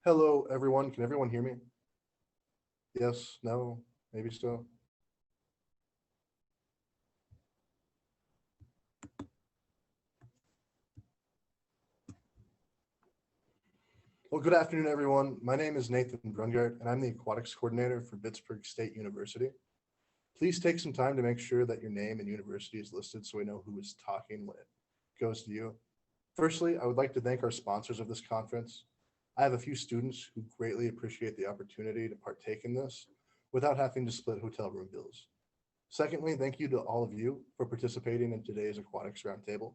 Hello, everyone. Can everyone hear me? Yes, no, maybe so. Well, good afternoon, everyone. My name is Nathan Brungart, and I'm the Aquatics Coordinator for Pittsburgh State University. Please take some time to make sure that your name and university is listed so we know who is talking when it goes to you. Firstly, I would like to thank our sponsors of this conference. I have a few students who greatly appreciate the opportunity to partake in this without having to split hotel room bills. Secondly, thank you to all of you for participating in today's Aquatics Roundtable.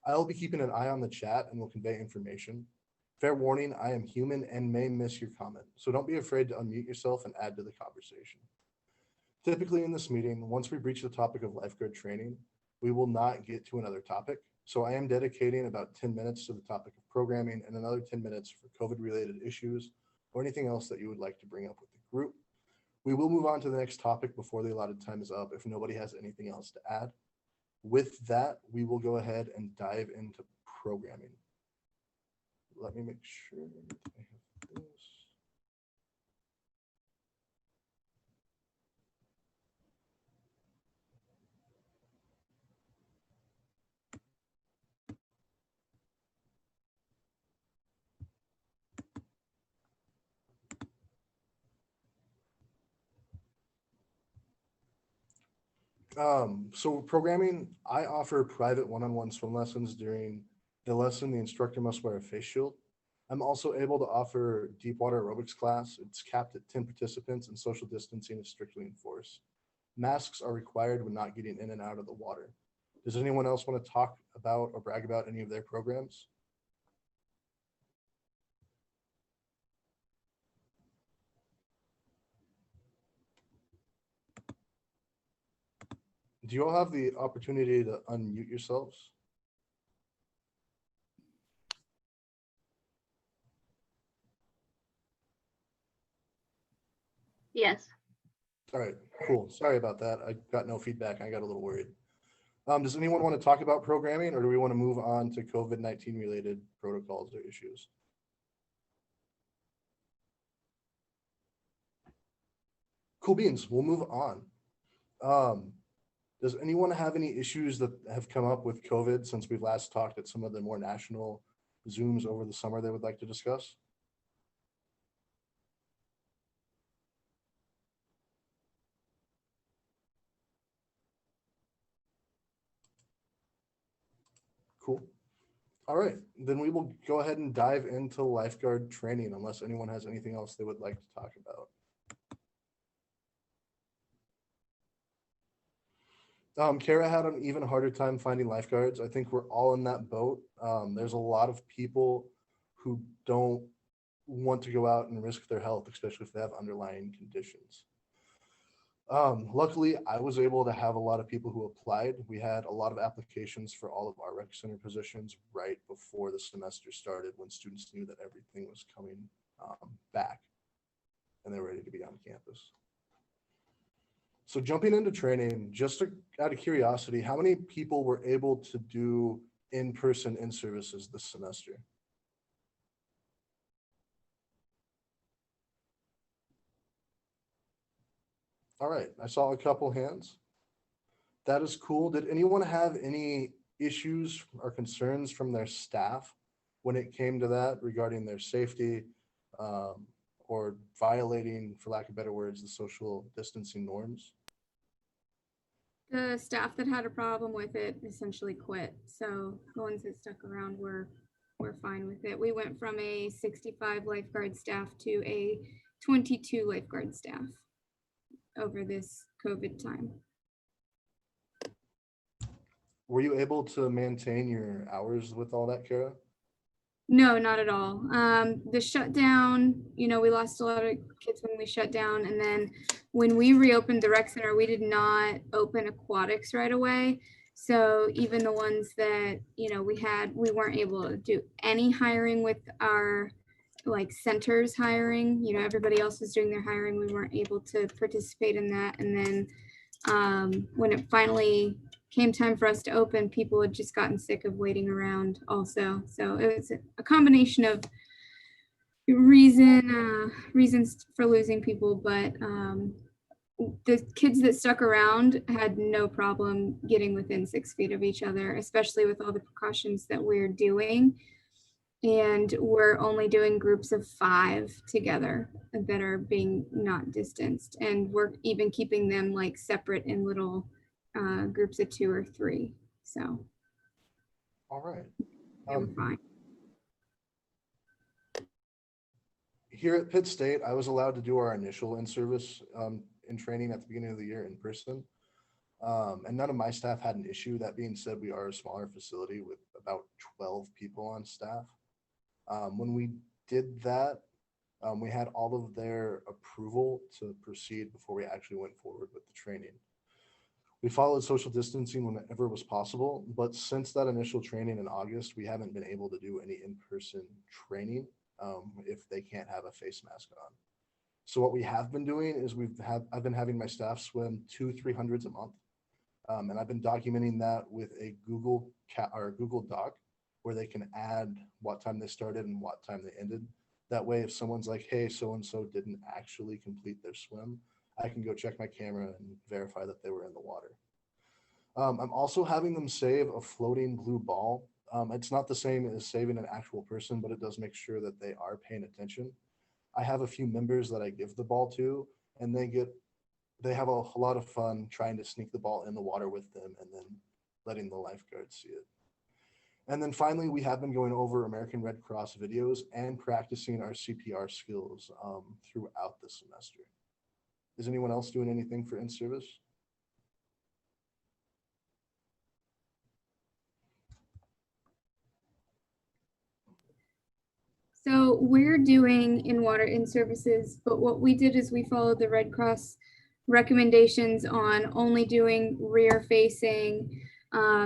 I will be keeping an eye on the chat and will convey information. Fair warning, I am human and may miss your comment, so don't be afraid to unmute yourself and add to the conversation. Typically in this meeting, once we reach the topic of lifeguard training, we will not get to another topic. So I am dedicating about 10 minutes to the topic of programming and another 10 minutes for COVID-related issues or anything else that you would like to bring up with the group. We will move on to the next topic before the allotted time is up if nobody has anything else to add. With that, we will go ahead and dive into programming. Let me make sure I have this. So programming, I offer private one-on-one swim lessons. During the lesson, the instructor must wear a face shield. I'm also able to offer deep water aerobics class. It's capped at 10 participants and social distancing is strictly enforced. Masks are required when not getting in and out of the water. Does anyone else want to talk about or brag about any of their programs? Do you all have the opportunity to unmute yourselves? Yes. All right, cool. Sorry about that. I got no feedback. I got a little worried. Does anyone want to talk about programming or do we want to move on to COVID-19 related protocols or issues? Cool beans, we'll move on. Does anyone have any issues that have come up with COVID since we've last talked at some of the more national Zooms over the summer they would like to discuss? Cool. All right, then we will go ahead and dive into lifeguard training unless anyone has anything else they would like to talk about. Kara had an even harder time finding lifeguards. I think we're all in that boat. There's a lot of people who don't want to go out and risk their health, especially if they have underlying conditions. Luckily, I was able to have a lot of people who applied. We had a lot of applications for all of our rec center positions right before the semester started when students knew that everything was coming back and they're ready to be on campus. So jumping into training, just out of curiosity, how many people were able to do in-person in-services this semester? All right, I saw a couple hands. That is cool. Did anyone have any issues or concerns from their staff when it came to that regarding their safety or violating, for lack of better words, the social distancing norms? The staff that had a problem with it essentially quit. So the ones that stuck around were fine with it. We went from a 65 lifeguard staff to a 22 lifeguard staff over this COVID time. Were you able to maintain your hours with all that, Kara? No, not at all. The shutdown, we lost a lot of kids when we shut down. And then when we reopened the rec center, we did not open aquatics right away. So even the ones that, we weren't able to do any hiring with our centers hiring. Everybody else was doing their hiring. We weren't able to participate in that. And then when it finally came time for us to open, people had just gotten sick of waiting around also. So it was a combination of reasons for losing people, but the kids that stuck around had no problem getting within 6 feet of each other, especially with all the precautions that we're doing. And we're only doing groups of 5 together that are being not distanced. And we're even keeping them like separate in little groups of 2 or 3. So All right. they were fine. Here at Pitt State, I was allowed to do our initial in-service in training at the beginning of the year in person. And none of my staff had an issue. That being said, we are a smaller facility with about 12 people on staff. When we did that, we had all of their approval to proceed before we actually went forward with the training. We followed social distancing whenever it was possible, but since that initial training in August, we haven't been able to do any in-person training if they can't have a face mask on. So what we have been doing is I've been having my staff swim 200-300s a month. And I've been documenting that with a Google Doc where they can add what time they started and what time they ended. That way, if someone's like, hey, so-and-so didn't actually complete their swim, I can go check my camera and verify that they were in the water. I'm also having them save a floating blue ball. It's not the same as saving an actual person, but it does make sure that they are paying attention. I have a few members that I give the ball to, and they have a lot of fun trying to sneak the ball in the water with them and then letting the lifeguards see it. And then finally, we have been going over American Red Cross videos and practicing our CPR skills throughout the semester. Is anyone else doing anything for in-service? So we're doing in-water in-services, but what we did is we followed the Red Cross recommendations on only doing rear facing.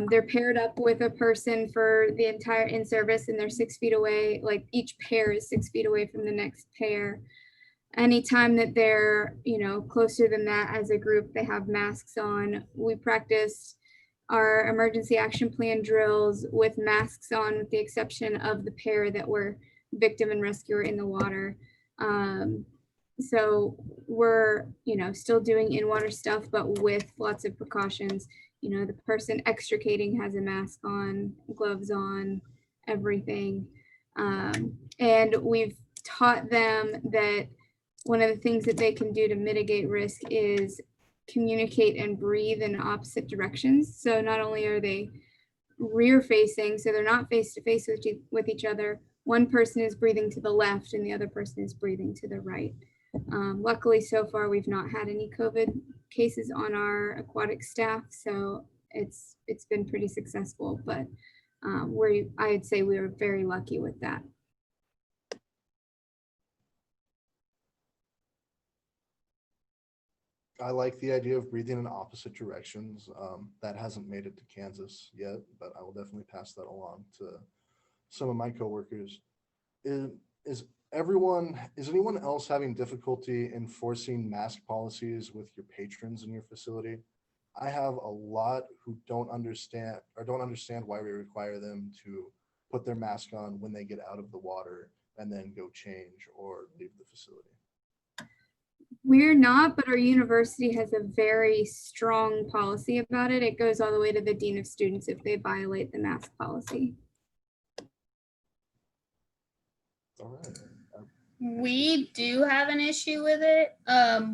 They're paired up with a person for the entire in-service and they're 6 feet away. Like each pair is 6 feet away from the next pair. Anytime that they're, closer than that as a group, they have masks on. We practiced our emergency action plan drills with masks on, with the exception of the pair that were victim and rescuer in the water. So we're, still doing in-water stuff, but with lots of precautions. The person extricating has a mask on, gloves on, everything. And we've taught them that one of the things that they can do to mitigate risk is communicate and breathe in opposite directions. So not only are they rear facing, so they're not face to face with each other, one person is breathing to the left and the other person is breathing to the right. Luckily, so far, we've not had any COVID cases on our aquatic staff, so it's been pretty successful, but I'd say we were very lucky with that. I like the idea of breathing in opposite directions. That hasn't made it to Kansas yet, but I will definitely pass that along to some of my coworkers. Is anyone else having difficulty enforcing mask policies with your patrons in your facility? I have a lot who don't understand why we require them to put their mask on when they get out of the water and then go change or leave the facility. We're not, but our university has a very strong policy about it. It goes all the way to the dean of students if they violate the mask policy. All right. We do have an issue with it.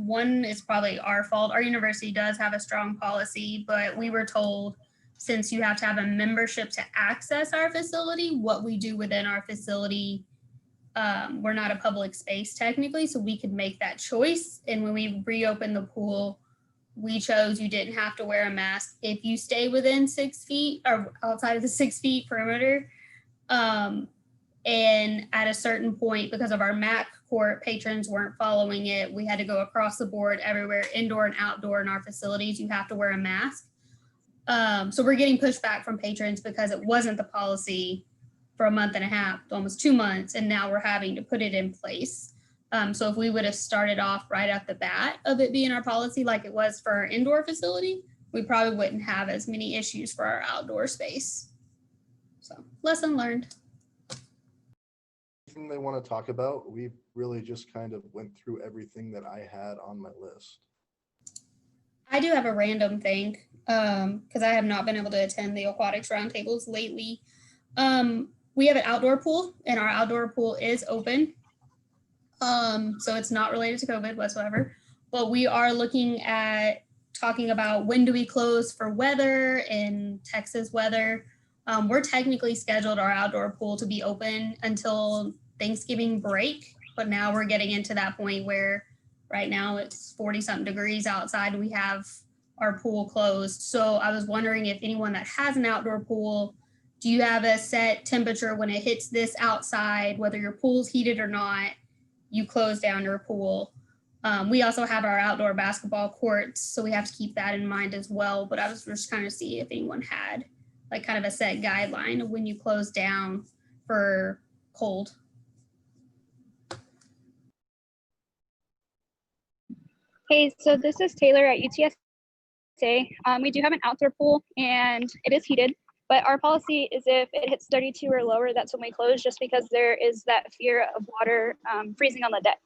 One is probably our fault. Our university does have a strong policy, but we were told since you have to have a membership to access our facility, what we do within our facility, we're not a public space technically, so we could make that choice. And when we reopened the pool, we chose you didn't have to wear a mask if you stay within 6 feet or outside of the 6 feet perimeter. And at a certain point, because of our MAC court, patrons weren't following it. We had to go across the board everywhere, indoor and outdoor in our facilities. You have to wear a mask. So we're getting pushback from patrons because it wasn't the policy for a month and a half, almost 2 months, and now we're having to put it in place. So if we would have started off right at the bat of it being our policy like it was for our indoor facility, we probably wouldn't have as many issues for our outdoor space. So lesson learned. they want to talk about. We really just kind of went through everything that I had on my list. I do have a random thing because I have not been able to attend the aquatics roundtables lately. We have an outdoor pool, and our outdoor pool is open. So it's not related to COVID whatsoever. But we are looking at talking about when do we close for weather and Texas weather. We're technically scheduled our outdoor pool to be open until Thanksgiving break, but now we're getting into that point where right now it's 40 something degrees outside. We have our pool closed. So I was wondering if anyone that has an outdoor pool, do you have a set temperature when it hits this outside, whether your pool's heated or not, you close down your pool? We also have our outdoor basketball courts, so we have to keep that in mind as well. But I was just trying to see if anyone had like kind of a set guideline of when you close down for cold. Hey, so this is Taylor at UTSA. We do have an outdoor pool and it is heated, but our policy is if it hits 32 or lower, that's when we close, just because there is that fear of water freezing on the deck.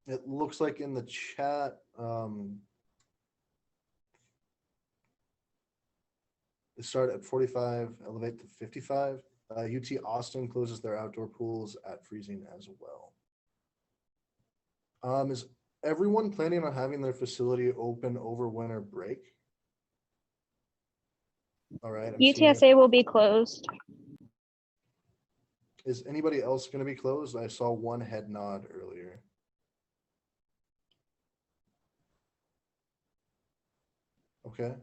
It looks like in the chat, it started at 45, elevate to 55. UT Austin closes their outdoor pools at freezing as well. Is everyone planning on having their facility open over winter break? All right. UTSA will be closed. Is anybody else going to be closed? I saw one head nod earlier. Okay.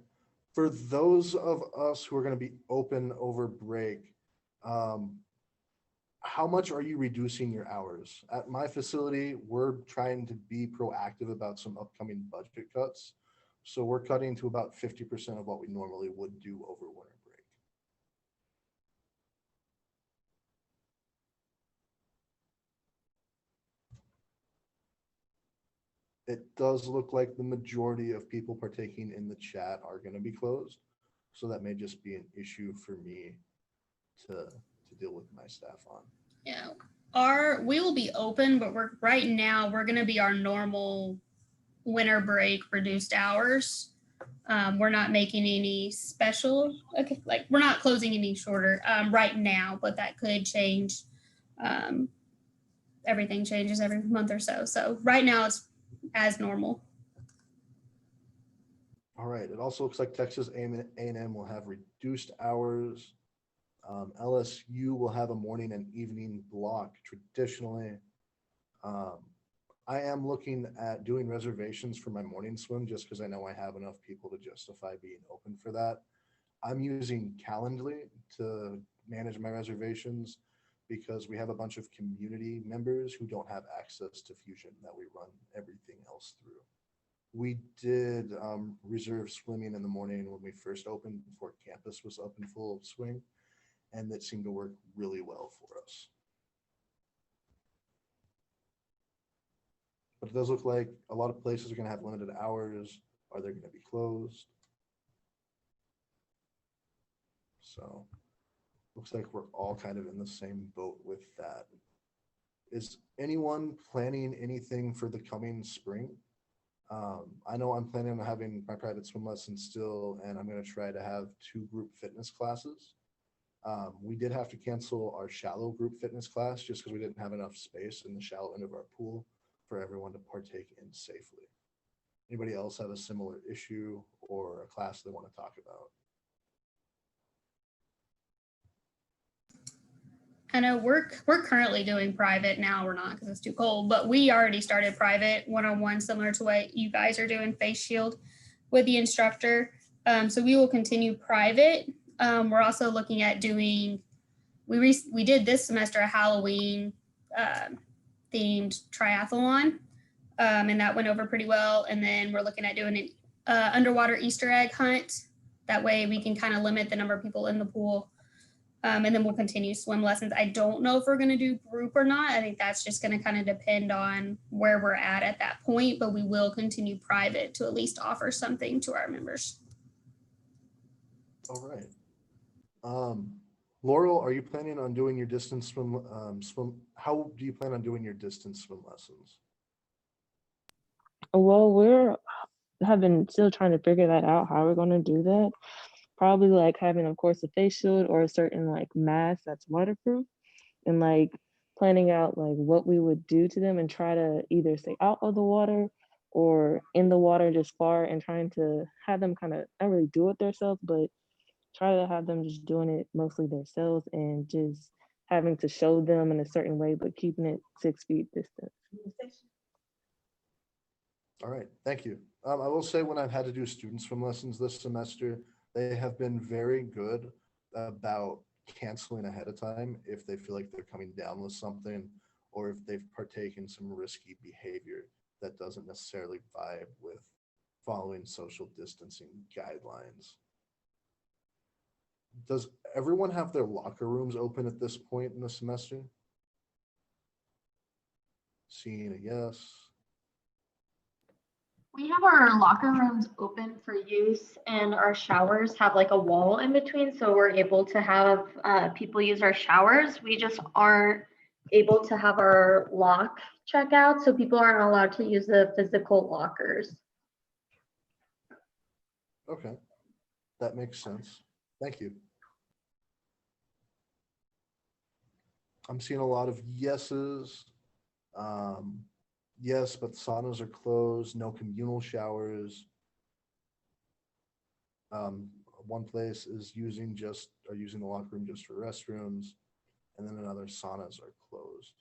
For those of us who are going to be open over break, how much are you reducing your hours? At my facility, we're trying to be proactive about some upcoming budget cuts. So we're cutting to about 50% of what we normally would do over winter break. It does look like the majority of people partaking in the chat are going to be closed. So that may just be an issue for me to deal with my staff on. Yeah, we will be open, but we're going to be our normal winter break reduced hours. We're not making any special, okay, like we're not closing any shorter right now, but that could change. Everything changes every month or so. So right now it's as normal. All right. It also looks like Texas A&M will have reduced hours. LSU will have a morning and evening block traditionally. I am looking at doing reservations for my morning swim just because I know I have enough people to justify being open for that. I'm using Calendly to manage my reservations because we have a bunch of community members who don't have access to Fusion that we run everything else through. We did reserve swimming in the morning when we first opened before campus was up in full swing, and that seemed to work really well for us. But it does look like a lot of places are going to have limited hours. Are they going to be closed? So looks like we're all kind of in the same boat with that. Is anyone planning anything for the coming spring? I know I'm planning on having my private swim lessons still, and I'm going to try to have 2 group fitness classes. We did have to cancel our shallow group fitness class just because we didn't have enough space in the shallow end of our pool for everyone to partake in safely. Anybody else have a similar issue or a class they want to talk about? I know we're currently doing private now. We're not because it's too cold, but we already started private one-on-one, similar to what you guys are doing, face shield with the instructor. So we will continue private. We're also looking at doing, we did this semester a Halloween themed triathlon, and that went over pretty well. And then we're looking at doing an underwater Easter egg hunt. That way we can kind of limit the number of people in the pool. And then we'll continue swim lessons. I don't know if we're going to do group or not. I think that's just going to kind of depend on where we're at that point, but we will continue private to at least offer something to our members. All right. Laurel, are you planning on doing your distance swim? How do you plan on doing your distance swim lessons? Well, we're have been still trying to figure that out, how we're gonna do that. Probably like having, of course, a face shield or a certain like mask that's waterproof, and like planning out like what we would do to them and try to either stay out of the water or in the water just far, and trying to have them kind of not really do it themselves, but try to have them just doing it mostly themselves and just having to show them in a certain way, but keeping it 6 feet distance. All right, thank you. I will say when I've had to do student swim lessons this semester, they have been very good about canceling ahead of time if they feel like they're coming down with something or if they've partaken some risky behavior that doesn't necessarily vibe with following social distancing guidelines. Does everyone have their locker rooms open at this point in the semester? Seeing a yes. We have our locker rooms open for use, and our showers have like a wall in between, so we're able to have people use our showers. We just aren't able to have our lock checkout, so people aren't allowed to use the physical lockers. Okay, that makes sense. Thank you. I'm seeing a lot of yeses. Yes, but saunas are closed, no communal showers. One place is using the locker room just for restrooms, and then another saunas are closed.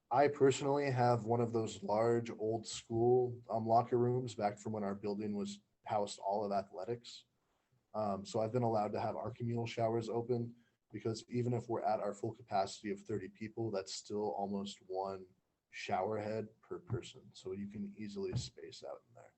I personally have one of those large old school locker rooms back from when our building was housed all of athletics. So I've been allowed to have our communal showers open because even if we're at our full capacity of 30 people, that's still almost one shower head per person. So you can easily space out in there.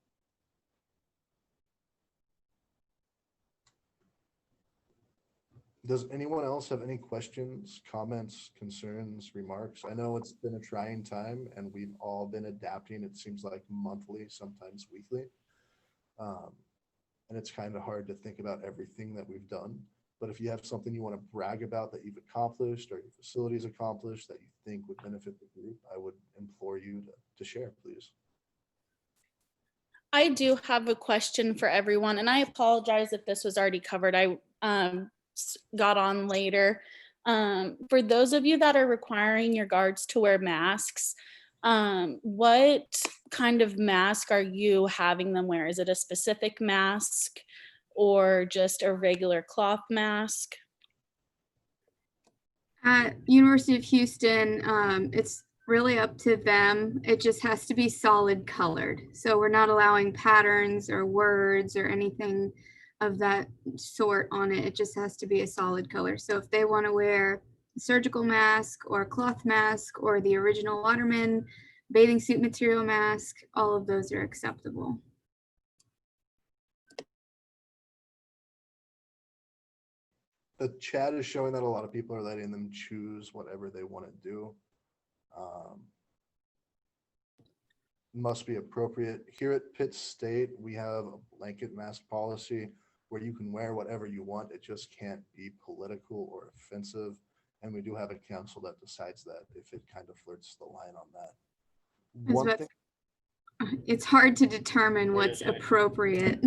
Does anyone else have any questions, comments, concerns, remarks? I know it's been a trying time and we've all been adapting. It seems like monthly, sometimes weekly. And it's kind of hard to think about everything that we've done. But if you have something you want to brag about that you've accomplished or your facilities accomplished that you think would benefit the group, I would implore you to share, please. I do have a question for everyone, and I apologize if this was already covered. I got on later. For those of you that are requiring your guards to wear masks, what kind of mask are you having them wear? Is it a specific mask or just a regular cloth mask? At University of Houston, it's really up to them. It just has to be solid colored. So we're not allowing patterns or words or anything of that sort on it. It just has to be a solid color. So if they want to wear a surgical mask or a cloth mask or the original Waterman bathing suit material mask, all of those are acceptable. The chat is showing that a lot of people are letting them choose whatever they want to do. Must be appropriate. Here at Pitt State, we have a blanket mask policy where you can wear whatever you want. It just can't be political or offensive. And we do have a council that decides that if it kind of flirts the line on that. It's hard to determine what's appropriate.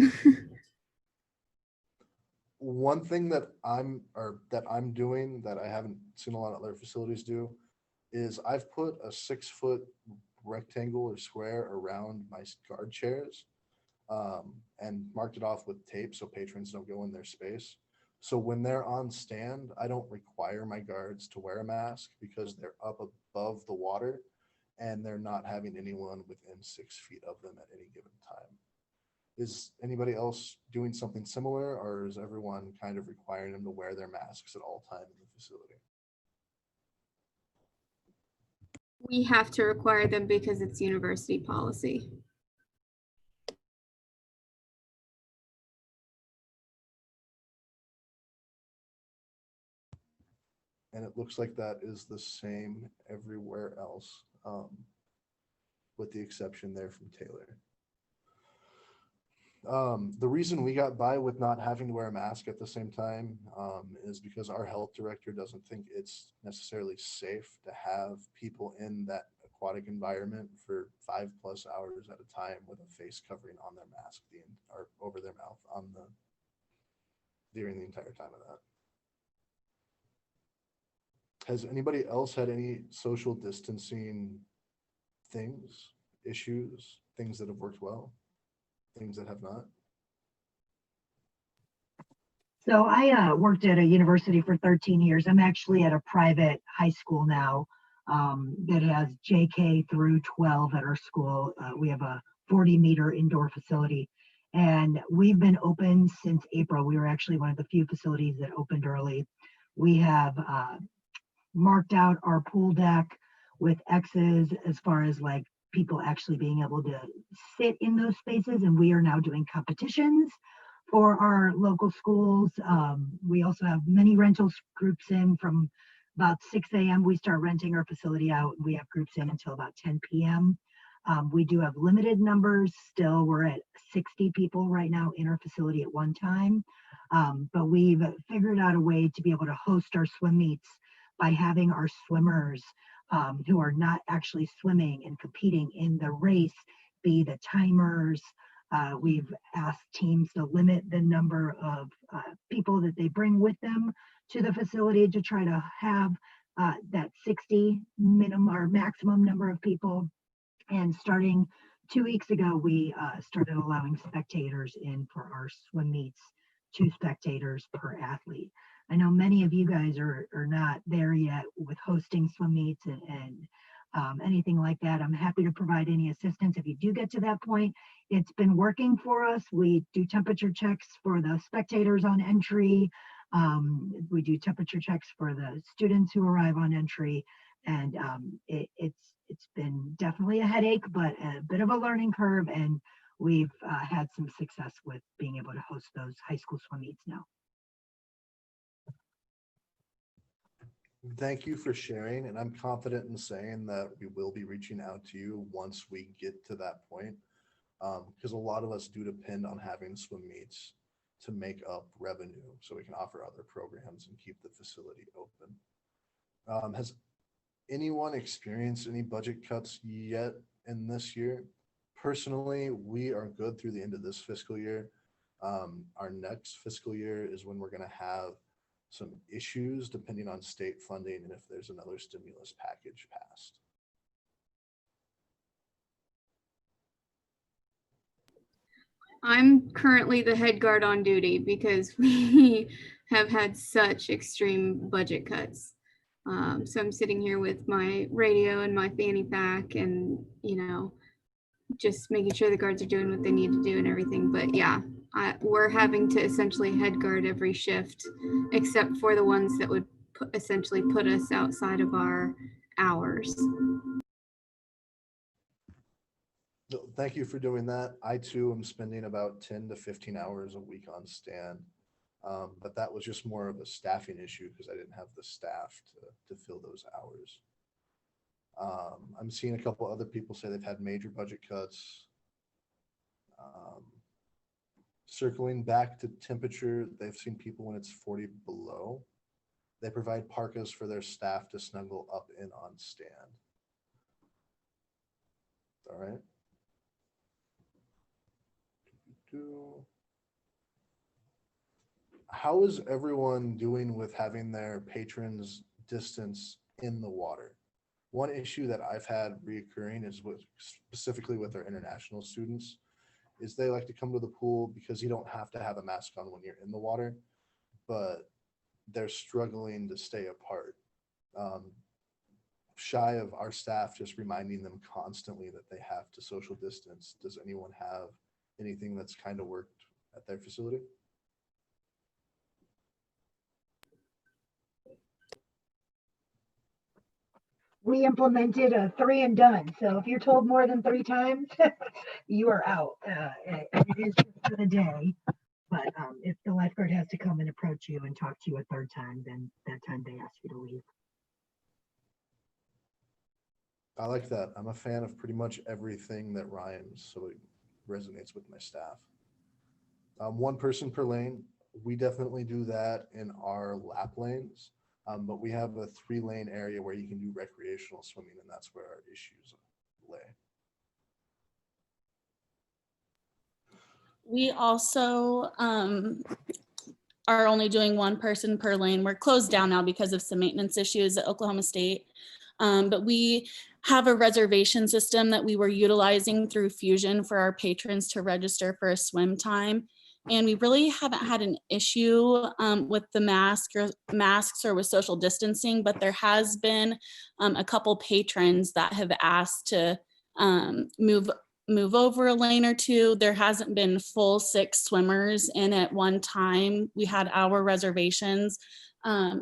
One thing that I'm doing that I haven't seen a lot of other facilities do is I've put a 6-foot rectangle or square around my guard chairs and marked it off with tape so patrons don't go in their space. So when they're on stand, I don't require my guards to wear a mask because they're up above the water and they're not having anyone within 6 feet of them at any given time. Is anybody else doing something similar, or is everyone kind of requiring them to wear their masks at all time in the facility? We have to require them because it's university policy. And it looks like that is the same everywhere else, with the exception there from Taylor. The reason we got by with not having to wear a mask at the same time is because our health director doesn't think it's necessarily safe to have people in that aquatic environment for 5+ hours at a time with a face covering on their mask or over their mouth during the entire time of that. Has anybody else had any social distancing issues, things that have worked well, things that have not? So I worked at a university for 13 years. I'm actually at a private high school now that has JK through 12 at our school. We have a 40-meter indoor facility, and we've been open since April. We were actually one of the few facilities that opened early. We have marked out our pool deck with X's as far as like people actually being able to sit in those spaces, and we are now doing competitions for our local schools. We also have many rentals groups in from about 6 a.m. We start renting our facility out. We have groups in until about 10 p.m. We do have limited numbers still. We're at 60 people right now in our facility at one time. But we've figured out a way to be able to host our swim meets by having our swimmers who are not actually swimming and competing in the race be the timers. We've asked teams to limit the number of people that they bring with them to the facility to try to have that 60 minimum or maximum number of people. And starting 2 weeks ago, we started allowing spectators in for our swim meets, 2 spectators per athlete. I know many of you guys are not there yet with hosting swim meets and anything like that. I'm happy to provide any assistance if you do get to that point. It's been working for us. We do temperature checks for the spectators on entry. We do temperature checks for the students who arrive on entry, and it's been definitely a headache, but a bit of a learning curve, and we've had some success with being able to host those high school swim meets now. Thank you for sharing, and I'm confident in saying that we will be reaching out to you once we get to that point, because a lot of us do depend on having swim meets to make up revenue so we can offer other programs and keep the facility open. Has anyone experienced any budget cuts yet in this year? Personally, we are good through the end of this fiscal year. Our next fiscal year is when we're going to have some issues depending on state funding and if there's another stimulus package passed. I'm currently the head guard on duty because we have had such extreme budget cuts. So I'm sitting here with my radio and my fanny pack and, just making sure the guards are doing what they need to do and everything. But yeah, we're having to essentially head guard every shift, except for the ones that would essentially put us outside of our hours. Thank you for doing that. I too am spending about 10 to 15 hours a week on stand. But that was just more of a staffing issue because I didn't have the staff to fill those hours. I'm seeing a couple other people say they've had major budget cuts. Circling back to temperature, they've seen people when it's 40 below. They provide parkas for their staff to snuggle up in on stand. All right. How is everyone doing with having their patrons distance in the water? One issue that I've had reoccurring is specifically with our international students is they like to come to the pool because you don't have to have a mask on when you're in the water, but they're struggling to stay apart. Shy of our staff just reminding them constantly that they have to social distance. Does anyone have anything that's kind of worked at their facility? We implemented a 3 and done. So if you're told more than 3 times, you are out. And it is just for the day. But if the lifeguard has to come and approach you and talk to you a 3rd time, then that time they ask you to leave. I like that. I'm a fan of pretty much everything that rhymes, so it resonates with my staff. One person per lane. We definitely do that in our lap lanes, but we have a 3-lane area where you can do recreational swimming, and that's where our issues lay. We also are only doing one person per lane. We're closed down now because of some maintenance issues at Oklahoma State. But we have a reservation system that we were utilizing through Fusion for our patrons to register for a swim time. And we really haven't had an issue with the masks or with social distancing, but there has been a couple patrons that have asked to move over a lane or two. There hasn't been full 6 swimmers in at one time. We had our reservations.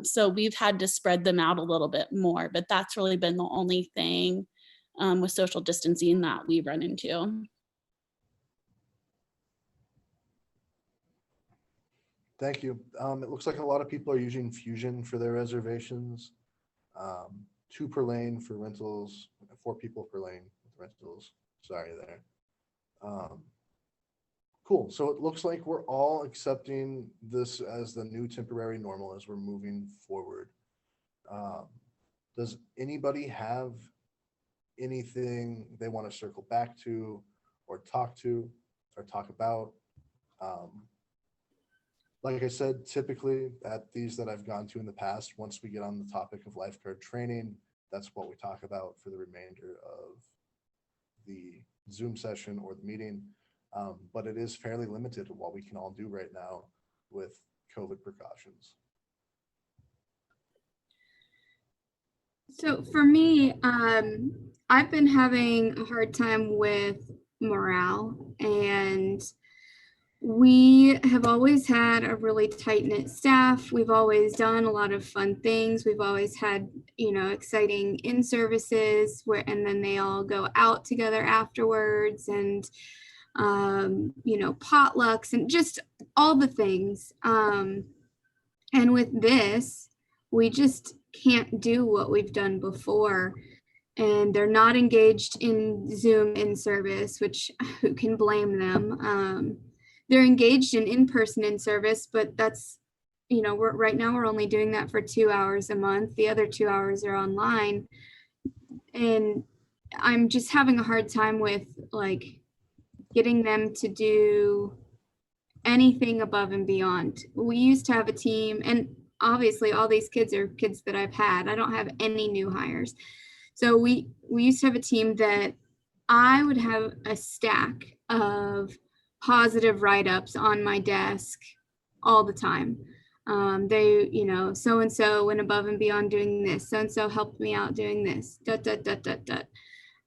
So we've had to spread them out a little bit more, but that's really been the only thing with social distancing that we run into. Thank you. It looks like a lot of people are using Fusion for their reservations. 2 per lane for rentals, 4 people per lane with rentals. Sorry there. Cool. So it looks like we're all accepting this as the new temporary normal as we're moving forward. Does anybody have anything they want to circle back to or talk about? Like I said, typically at these that I've gone to in the past, once we get on the topic of lifeguard training, that's what we talk about for the remainder of the Zoom session or the meeting. But it is fairly limited to what we can all do right now with COVID precautions. So for me, I've been having a hard time with morale, and we have always had a really tight-knit staff. We've always done a lot of fun things. We've always had, exciting in-services and then they all go out together afterwards, and, potlucks and just all the things. And with this, we just can't do what we've done before. And they're not engaged in Zoom in-service, which who can blame them? They're engaged in in-person in-service, but that's, right now we're only doing that for 2 hours a month. The other 2 hours are online. And I'm just having a hard time with getting them to do anything above and beyond. We used to have a team, and obviously all these kids are kids that I've had. I don't have any new hires. So we used to have a team that I would have a stack of positive write-ups on my desk all the time. They, so-and-so went above and beyond doing this. So-and-so helped me out doing this.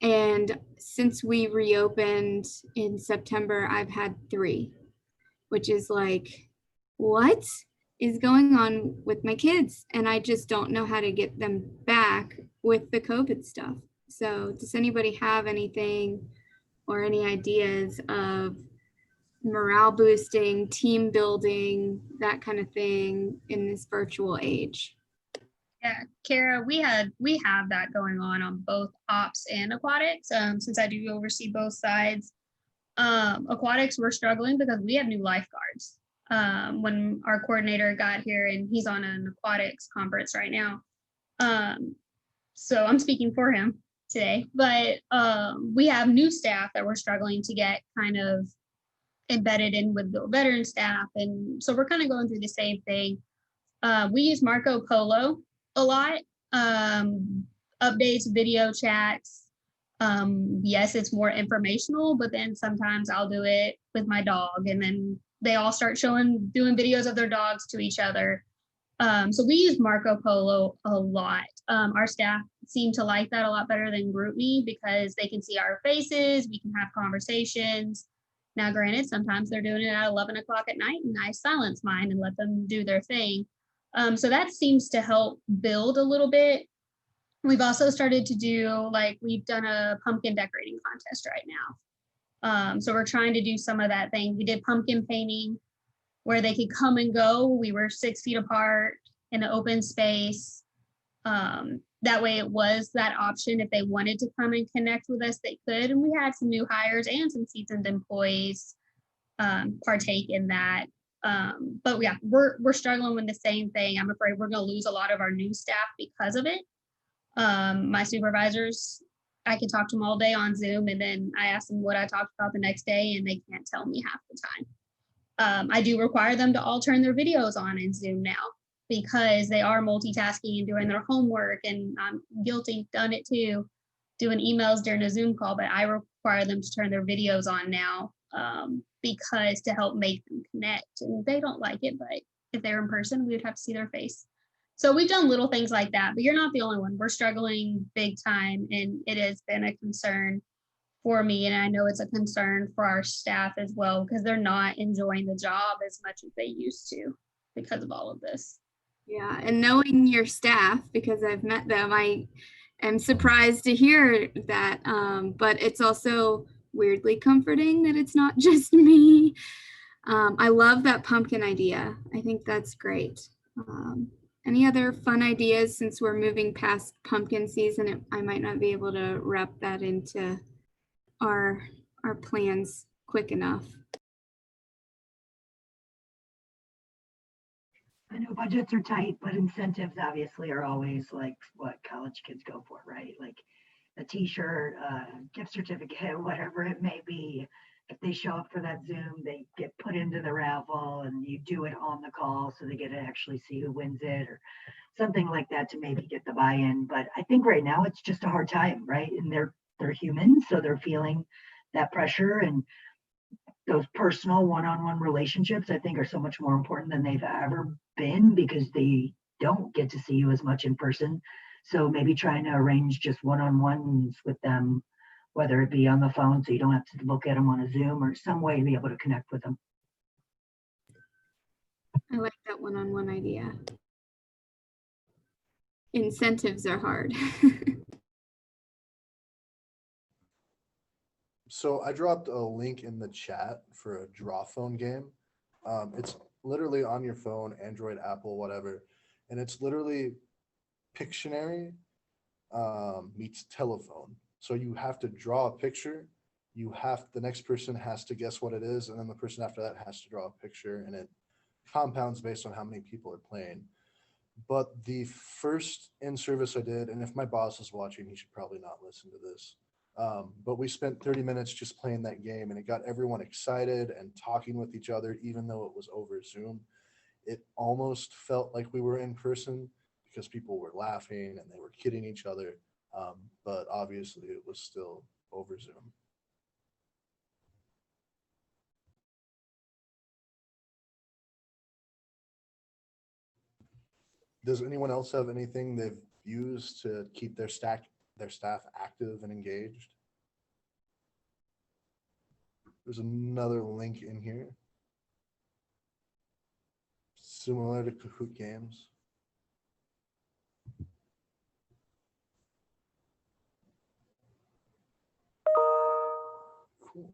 And since we reopened in September, I've had 3, which is like, what is going on with my kids? And I just don't know how to get them back with the COVID stuff. So does anybody have anything or any ideas of morale boosting, team building, that kind of thing in this virtual age? Yeah, Kara, we have that going on both ops and aquatics. Since I do oversee both sides. Aquatics, we're struggling because we have new lifeguards. When our coordinator got here, and he's on an aquatics conference right now. So I'm speaking for him today, but we have new staff that we're struggling to get kind of embedded in with the veteran staff. And so we're kind of going through the same thing. We use Marco Polo a lot, updates, video chats. Yes, it's more informational, but then sometimes I'll do it with my dog, and then they all start doing videos of their dogs to each other. So we use Marco Polo a lot. Our staff seem to like that a lot better than GroupMe because they can see our faces, we can have conversations. Now, granted, sometimes they're doing it at 11 o'clock at night, and I silence mine and let them do their thing. So that seems to help build a little bit. We've also started to do, we've done a pumpkin decorating contest right now. So we're trying to do some of that thing. We did pumpkin painting where they could come and go. We were 6 feet apart in an open space. That way it was that option. If they wanted to come and connect with us, they could. And we had some new hires and some seasoned employees partake in that. But yeah, we're struggling with the same thing. I'm afraid we're going to lose a lot of our new staff because of it. My supervisors, I can talk to them all day on Zoom, and then I ask them what I talked about the next day, and they can't tell me half the time. I do require them to all turn their videos on in Zoom now because they are multitasking and doing their homework, and I'm guilty, done it too, doing emails during a Zoom call, but I require them to turn their videos on now because to help make them connect. And they don't like it, but if they were in person, we would have to see their face. So we've done little things like that, but you're not the only one. We're struggling big time, and it has been a concern for me. And I know it's a concern for our staff as well, because they're not enjoying the job as much as they used to because of all of this. Yeah, and knowing your staff, because I've met them, I am surprised to hear that. But it's also weirdly comforting that it's not just me. I love that pumpkin idea. I think that's great. Any other fun ideas since we're moving past pumpkin season? I might not be able to wrap that into our plans quick enough. I know budgets are tight, but incentives obviously are always like what college kids go for, right? Like a t-shirt, gift certificate, whatever it may be. If they show up for that Zoom, they get put into the raffle and you do it on the call so they get to actually see who wins it or something like that to maybe get the buy-in. But I think right now it's just a hard time, right? And they're human, so they're feeling that pressure, and those personal one-on-one relationships I think are so much more important than they've ever been because they don't get to see you as much in person. So maybe trying to arrange just one-on-ones with them, whether it be on the phone so you don't have to look at them on a Zoom or some way to be able to connect with them. I like that one-on-one idea. Incentives are hard. So I dropped a link in the chat for a draw phone game. It's literally on your phone, Android, Apple, whatever. And it's literally Pictionary meets telephone. So you have to draw a picture. The next person has to guess what it is. And then the person after that has to draw a picture, and it compounds based on how many people are playing. But the first in-service I did, and if my boss is watching, he should probably not listen to this. But we spent 30 minutes just playing that game, and it got everyone excited and talking with each other, even though it was over Zoom. It almost felt like we were in person because people were laughing and they were kidding each other. But obviously it was still over Zoom. Does anyone else have anything they've used to keep their staff active and engaged? There's another link in here, similar to Kahoot games. Cool.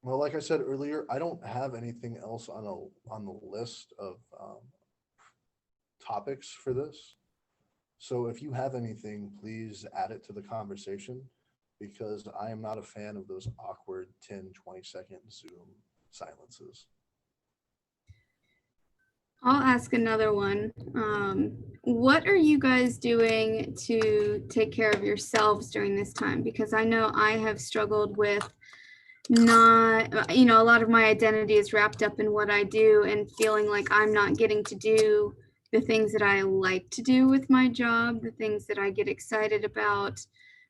Well, like I said earlier, I don't have anything else on the list of topics for this. So if you have anything, please add it to the conversation, because I am not a fan of those awkward 10, 20-second Zoom silences. I'll ask another one. What are you guys doing to take care of yourselves during this time? Because I know I have struggled with not, a lot of my identity is wrapped up in what I do and feeling like I'm not getting to do the things that I like to do with my job, the things that I get excited about.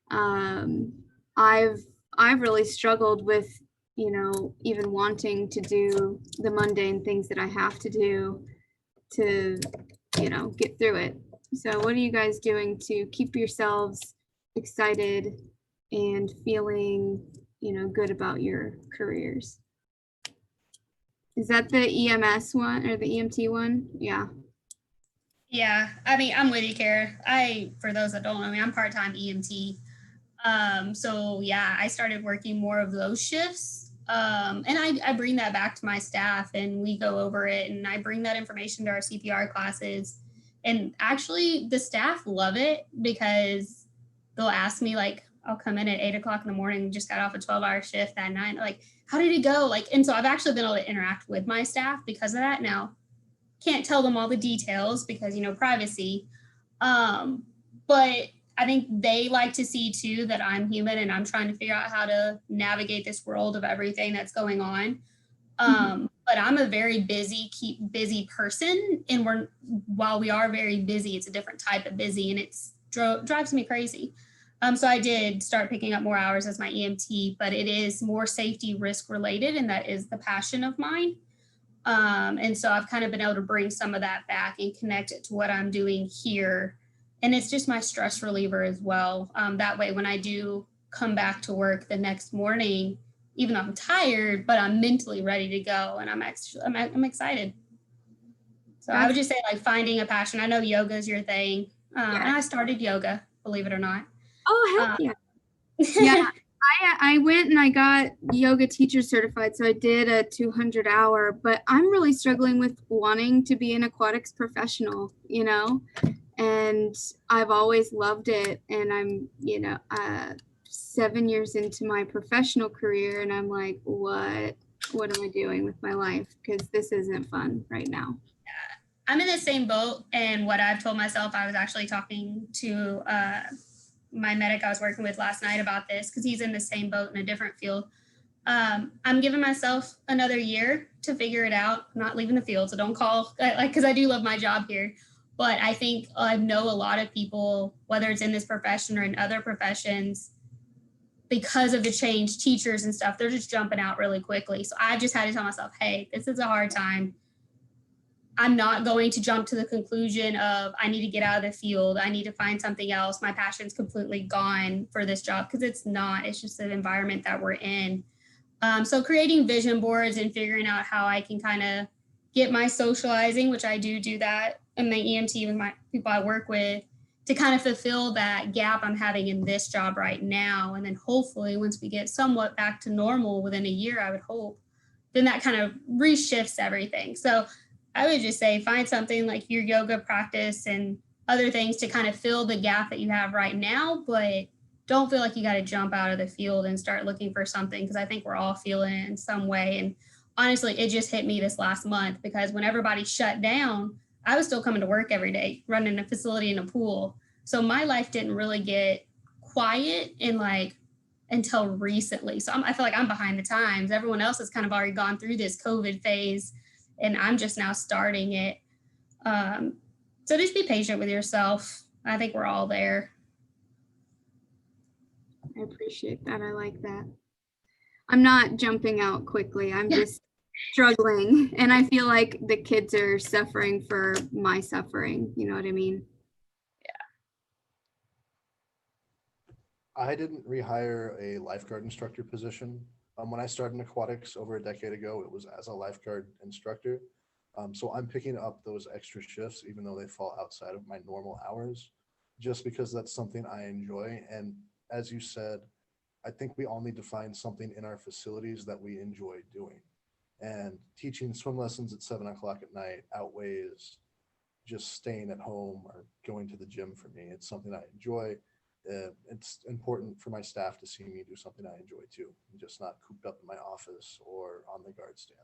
I've really struggled with, even wanting to do the mundane things that I have to do to, get through it. So what are you guys doing to keep yourselves excited and feeling, good about your careers? Is that the EMS one or the EMT one? Yeah. Yeah, I mean, I'm with you, Kara. For those that don't know me, I'm part-time EMT. So yeah, I started working more of those shifts. And I bring that back to my staff and we go over it, and I bring that information to our CPR classes. And actually the staff love it because they'll ask me like, I'll come in at 8 o'clock in the morning, just got off a 12-hour shift that night. Like, how did it go? Like, and so I've actually been able to interact with my staff because of that. Now, can't tell them all the details because, privacy. But I think they like to see too that I'm human and I'm trying to figure out how to navigate this world of everything that's going on. But I'm a very keep busy person. And while we are very busy, it's a different type of busy and it's drives me crazy. So I did start picking up more hours as my EMT, but it is more safety risk related. And that is the passion of mine. And so I've kind of been able to bring some of that back and connect it to what I'm doing here. And it's just my stress reliever as well. That way, when I do come back to work the next morning, even though I'm tired, but I'm mentally ready to go and I'm excited. So I would just say like finding a passion. I know yoga is your thing. And I started yoga, believe it or not. Oh, heck yeah. Yeah. I went and I got yoga teacher certified. So I did a 200-hour, but I'm really struggling with wanting to be an aquatics professional, and I've always loved it. And I'm, 7 years into my professional career and I'm like, what am I doing with my life? Because this isn't fun right now. I'm in the same boat. And what I've told myself, I was actually talking to my medic I was working with last night about this because he's in the same boat in a different field. I'm giving myself another year to figure it out. I'm not leaving the field, so don't call, because I do love my job here. But I think I know a lot of people, whether it's in this profession or in other professions, because of the change, teachers and stuff, they're just jumping out really quickly. So I just had to tell myself, hey, this is a hard time. I'm not going to jump to the conclusion of I need to get out of the field. I need to find something else. My passion's completely gone for this job because it's not. It's just the environment that we're in. So creating vision boards and figuring out how I can kind of get my socializing, which I do that in my EMT with my people I work with, to kind of fulfill that gap I'm having in this job right now. And then hopefully once we get somewhat back to normal within a year, I would hope, then that kind of reshifts everything. So I would just say find something like your yoga practice and other things to kind of fill the gap that you have right now, but don't feel like you got to jump out of the field and start looking for something, because I think we're all feeling it in some way. And honestly, it just hit me this last month because when everybody shut down, I was still coming to work every day, running a facility in a pool. So my life didn't really get quiet until recently. So I feel like I'm behind the times. Everyone else has kind of already gone through this COVID phase and I'm just now starting it. So just be patient with yourself. I think we're all there. I appreciate that. I like that. I'm not jumping out quickly. I'm just struggling. And I feel like the kids are suffering for my suffering. You know what I mean? I didn't rehire a lifeguard instructor position. When I started in aquatics over a decade ago, it was as a lifeguard instructor. So I'm picking up those extra shifts, even though they fall outside of my normal hours, just because that's something I enjoy. And as you said, I think we all need to find something in our facilities that we enjoy doing. And teaching swim lessons at 7 o'clock at night outweighs just staying at home or going to the gym for me. It's something I enjoy. It's important for my staff to see me do something I enjoy too, and just not cooped up in my office or on the guard stand.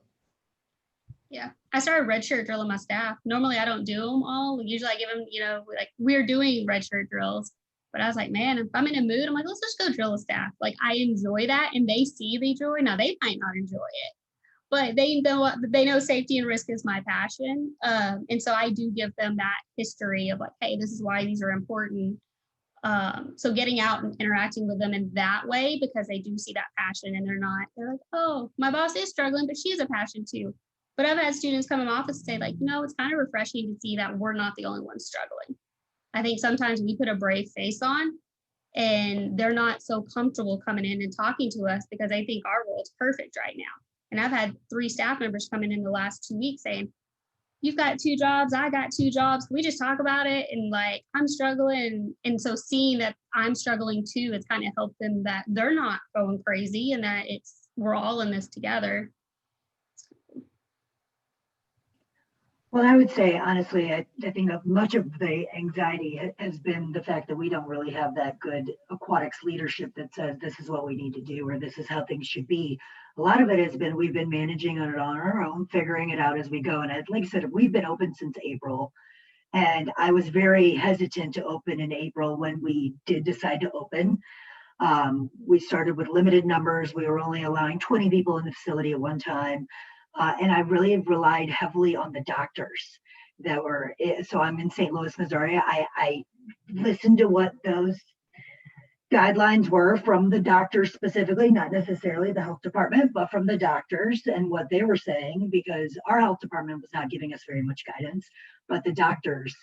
Yeah, I started red shirt drilling my staff. Normally I don't do them all. Usually I give them, like we're doing red shirt drills. But I was like, man, if I'm in a mood, I'm like, let's just go drill a staff. Like I enjoy that, and they see the joy. Now they might not enjoy it, but they know safety and risk is my passion. And so I do give them that history of like, hey, this is why these are important. So getting out and interacting with them in that way, because they do see that passion and they're like, oh, my boss is struggling, but she has a passion too. But I've had students come in my office and say like, it's kind of refreshing to see that we're not the only ones struggling. I think sometimes we put a brave face on and they're not so comfortable coming in and talking to us because they think our world's perfect right now. And I've had 3 staff members come in the last 2 weeks saying, you've got 2 jobs, I got 2 jobs. Can we just talk about it? And like, I'm struggling. And so seeing that I'm struggling too, it's kind of helped them that they're not going crazy and that we're all in this together. Well, I would say honestly, I think of much of the anxiety has been the fact that we don't really have that good aquatics leadership that says this is what we need to do or this is how things should be. A lot of it has been we've been managing it on our own, figuring it out as we go. And like I said, we've been open since April. And I was very hesitant to open in April when we did decide to open. We started with limited numbers. We were only allowing 20 people in the facility at one time. And I really relied heavily on the doctors that were, so I'm in St. Louis, Missouri. I listened to what those guidelines were from the doctors specifically, not necessarily the health department, but from the doctors and what they were saying, because our health department was not giving us very much guidance, but the doctors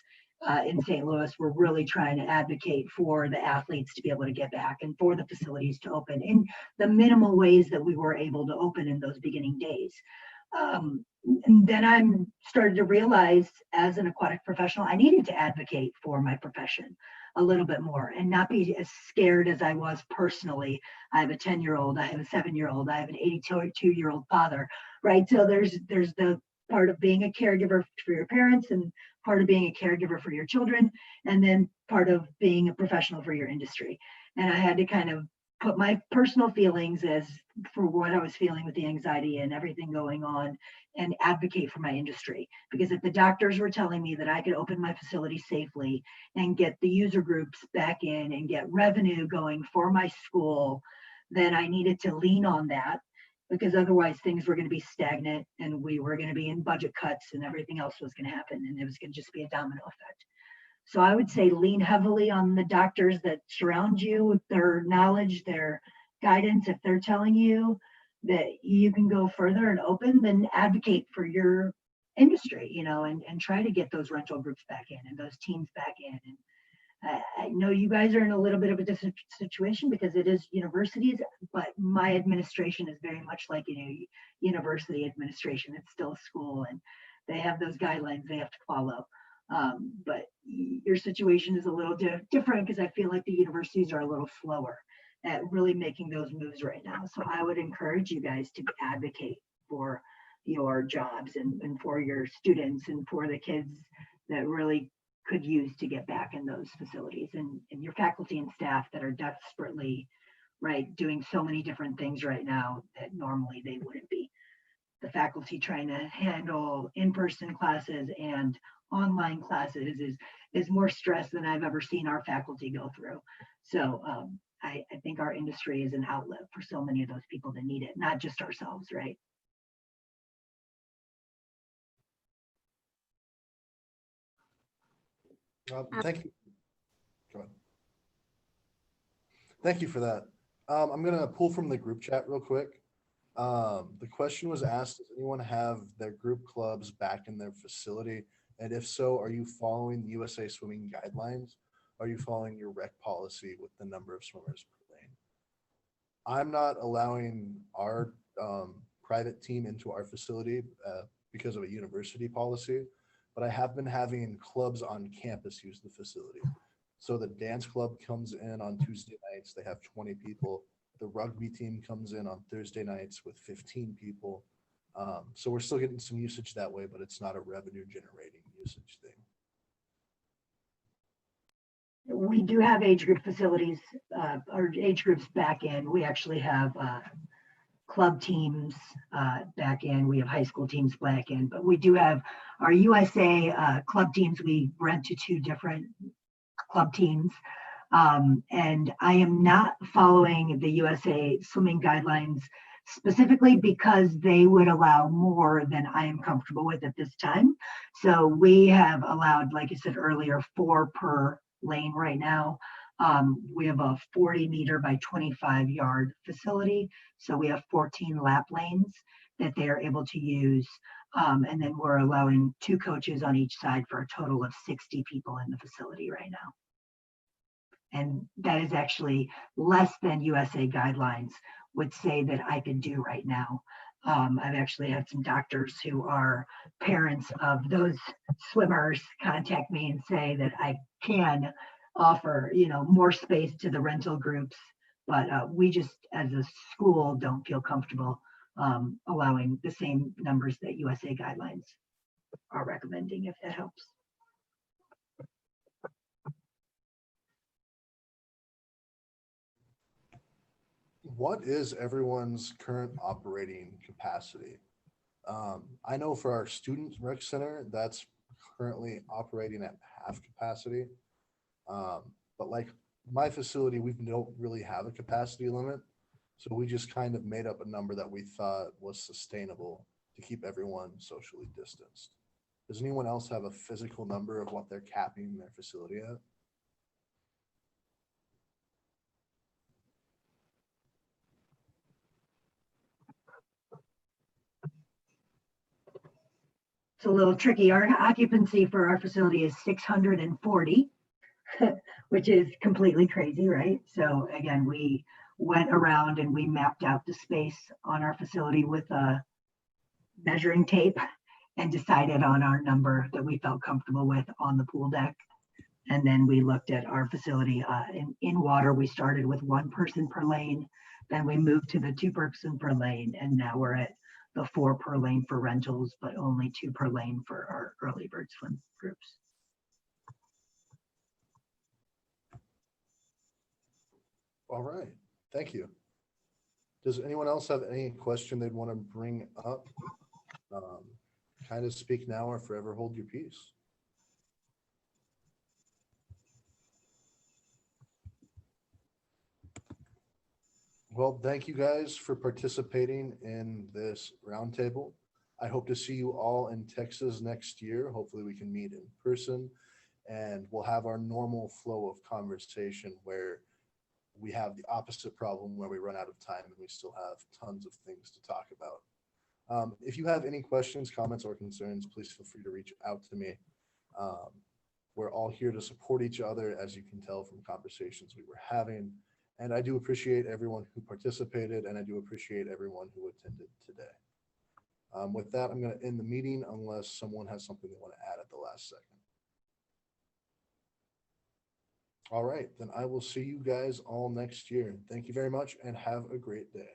in St. Louis were really trying to advocate for the athletes to be able to get back and for the facilities to open in the minimal ways that we were able to open in those beginning days. And then I started to realize as an aquatic professional, I needed to advocate for my profession a little bit more and not be as scared as I was personally. I have a 10-year-old, I have a 7-year-old, I have an 82-year-old father, right? So there's the part of being a caregiver for your parents and part of being a caregiver for your children, and then part of being a professional for your industry. And I had to kind of put my personal feelings as for what I was feeling with the anxiety and everything going on and advocate for my industry. Because if the doctors were telling me that I could open my facility safely and get the user groups back in and get revenue going for my school, then I needed to lean on that, because otherwise things were going to be stagnant and we were going to be in budget cuts and everything else was going to happen and it was going to just be a domino effect. So I would say lean heavily on the doctors that surround you with their knowledge, their guidance. If they're telling you that you can go further and open, then advocate for your industry, and try to get those rental groups back in and those teams back in. And I know you guys are in a little bit of a different situation because it is universities, but my administration is very much like, university administration. It's still a school and they have those guidelines they have to follow. But your situation is a little different because I feel like the universities are a little slower at really making those moves right now. So I would encourage you guys to advocate for your jobs and for your students and for the kids that really could use to get back in those facilities, and your faculty and staff that are desperately, right, doing so many different things right now that normally they wouldn't be. The faculty trying to handle in-person classes and online classes is more stress than I've ever seen our faculty go through. So I think our industry is an outlet for so many of those people that need it, not just ourselves, right? Thank you. Go ahead. Thank you for that. I'm going to pull from the group chat real quick. The question was asked, does anyone have their group clubs back in their facility? And if so, are you following the USA Swimming guidelines? Are you following your rec policy with the number of swimmers per lane? I'm not allowing our private team into our facility because of a university policy, but I have been having clubs on campus use the facility. So the dance club comes in on Tuesday nights, they have 20 people. The rugby team comes in on Thursday nights with 15 people. So we're still getting some usage that way, but it's not a revenue generating usage thing. We do have age group facilities, or age groups back in. We actually have club teams back in. We have high school teams back in, but we do have our USA club teams. We rent to 2 different club teams. And I am not following the USA swimming guidelines specifically because they would allow more than I am comfortable with at this time. So we have allowed, like I said earlier, 4 per lane right now. We have a 40 meter by 25 yard facility. So we have 14 lap lanes that they are able to use. And then we're allowing 2 coaches on each side for a total of 60 people in the facility right now. And that is actually less than USA guidelines would say that I could do right now. I've actually had some doctors who are parents of those swimmers contact me and say that I can offer, more space to the rental groups, but we just, as a school, don't feel comfortable allowing the same numbers that USA guidelines are recommending, if that helps. What is everyone's current operating capacity? I know for our student rec center, that's currently operating at half capacity. But like my facility, we don't really have a capacity limit. So we just kind of made up a number that we thought was sustainable to keep everyone socially distanced. Does anyone else have a physical number of what they're capping their facility at? It's a little tricky. Our occupancy for our facility is 640, which is completely crazy, right? So again, we went around and we mapped out the space on our facility with a measuring tape and decided on our number that we felt comfortable with on the pool deck. And then we looked at our facility in water. We started with 1 person per lane, then we moved to the 2 person per lane, and now we're at the 4 per lane for rentals, but only 2 per lane for our early bird swim groups. All right, thank you. Does anyone else have any question they'd want to bring up? Kind of speak now or forever hold your peace. Well, thank you guys for participating in this roundtable. I hope to see you all in Texas next year. Hopefully we can meet in person and we'll have our normal flow of conversation where we have the opposite problem where we run out of time and we still have tons of things to talk about. If you have any questions, comments, or concerns, please feel free to reach out to me. We're all here to support each other, as you can tell from conversations we were having. And I do appreciate everyone who participated, and I do appreciate everyone who attended today. With that, I'm going to end the meeting unless someone has something they want to add at the last second. All right, then I will see you guys all next year. Thank you very much and have a great day.